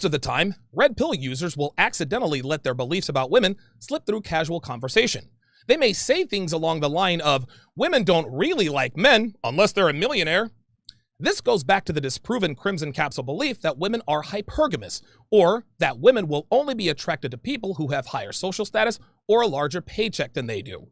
Most of the time, red pill users will accidentally let their beliefs about women slip through casual conversation. They may say things along the line of, women don't really like men unless they're a millionaire. This goes back to the disproven Crimson Capsule belief that women are hypergamous, or that women will only be attracted to people who have higher social status or a larger paycheck than they do.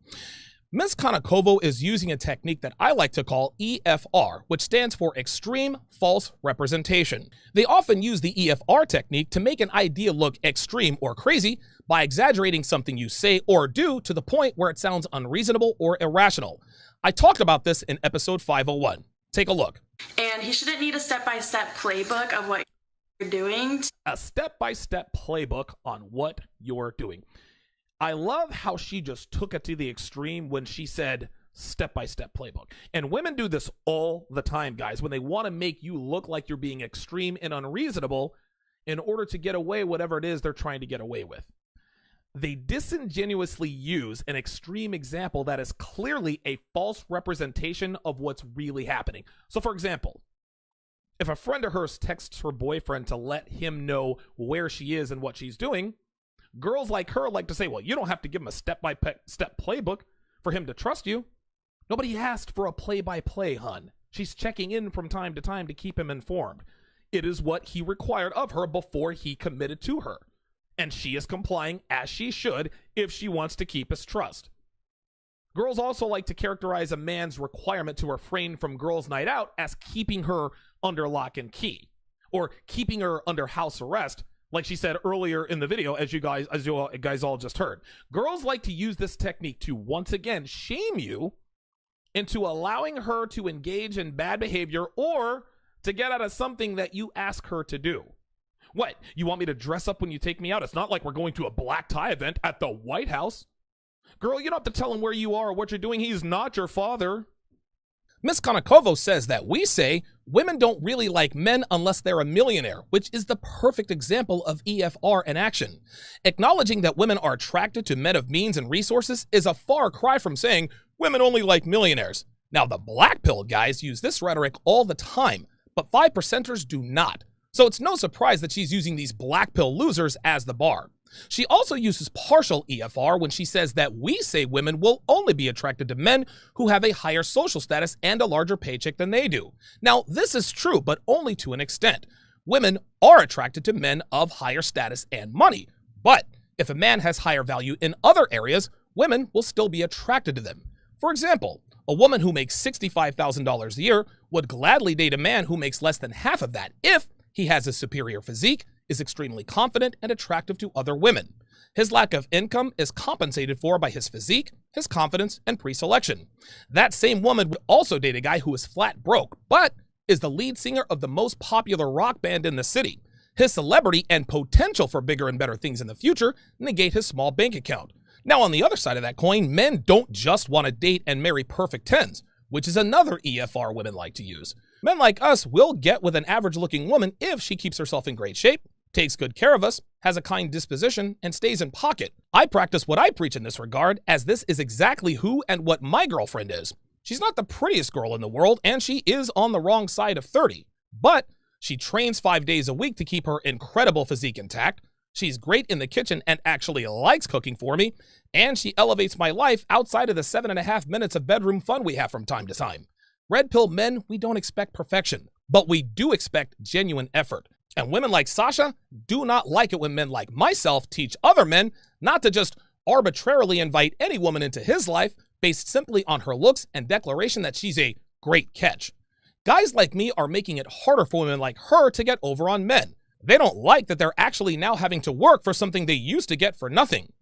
Ms. Konakovo is using a technique that I like to call EFR, which stands for Extreme False Representation. They often use the EFR technique to make an idea look extreme or crazy by exaggerating something you say or do to the point where it sounds unreasonable or irrational. I talked about this in episode 501. Take a look. And he shouldn't need a step-by-step playbook of what you're doing. A step-by-step playbook on what you're doing. I love how she just took it to the extreme when she said step-by-step playbook. And women do this all the time, guys, when they want to make you look like you're being extreme and unreasonable in order to get away whatever it is they're trying to get away with. They disingenuously use an extreme example that is clearly a false representation of what's really happening. So, for example, if a friend of hers texts her boyfriend to let him know where she is and what she's doing, girls like her like to say, well, you don't have to give him a step-by-step playbook for him to trust you. Nobody asked for a play-by-play, hun. She's checking in from time to time to keep him informed. It is what he required of her before he committed to her. And she is complying as she should if she wants to keep his trust. Girls also like to characterize a man's requirement to refrain from girls' night out as keeping her under lock and key, or keeping her under house arrest, like she said earlier in the video, as you guys all just heard. Girls like to use this technique to once again shame you into allowing her to engage in bad behavior or to get out of something that you ask her to do. What, you want me to dress up when you take me out? It's not like we're going to a black tie event at the White House. Girl, you don't have to tell him where you are or what you're doing. He's not your father. Ms. Konakovo says that we say women don't really like men unless they're a millionaire, which is the perfect example of EFR in action. Acknowledging that women are attracted to men of means and resources is a far cry from saying women only like millionaires. Now, the black pill guys use this rhetoric all the time, but 5%ers do not. So it's no surprise that she's using these black pill losers as the bar. She also uses partial EFR when she says that we say women will only be attracted to men who have a higher social status and a larger paycheck than they do. Now, this is true, but only to an extent. Women are attracted to men of higher status and money. But if a man has higher value in other areas, women will still be attracted to them. For example, a woman who makes $65,000 a year would gladly date a man who makes less than half of that if he has a superior physique, is extremely confident and attractive to other women. His lack of income is compensated for by his physique, his confidence, and pre-selection. That same woman would also date a guy who is flat broke, but is the lead singer of the most popular rock band in the city. His celebrity and potential for bigger and better things in the future negate his small bank account. Now, on the other side of that coin, men don't just want to date and marry perfect tens, which is another EFR women like to use. Men like us will get with an average-looking woman if she keeps herself in great shape, takes good care of us, has a kind disposition, and stays in pocket. I practice what I preach in this regard, as this is exactly who and what my girlfriend is. She's not the prettiest girl in the world, and she is on the wrong side of 30. But she trains 5 days a week to keep her incredible physique intact. She's great in the kitchen and actually likes cooking for me. And she elevates my life outside of the 7.5 minutes of bedroom fun we have from time to time. Red pill men, we don't expect perfection, but we do expect genuine effort. And women like Sasha do not like it when men like myself teach other men not to just arbitrarily invite any woman into his life based simply on her looks and declaration that she's a great catch. Guys like me are making it harder for women like her to get over on men. They don't like that they're actually now having to work for something they used to get for nothing.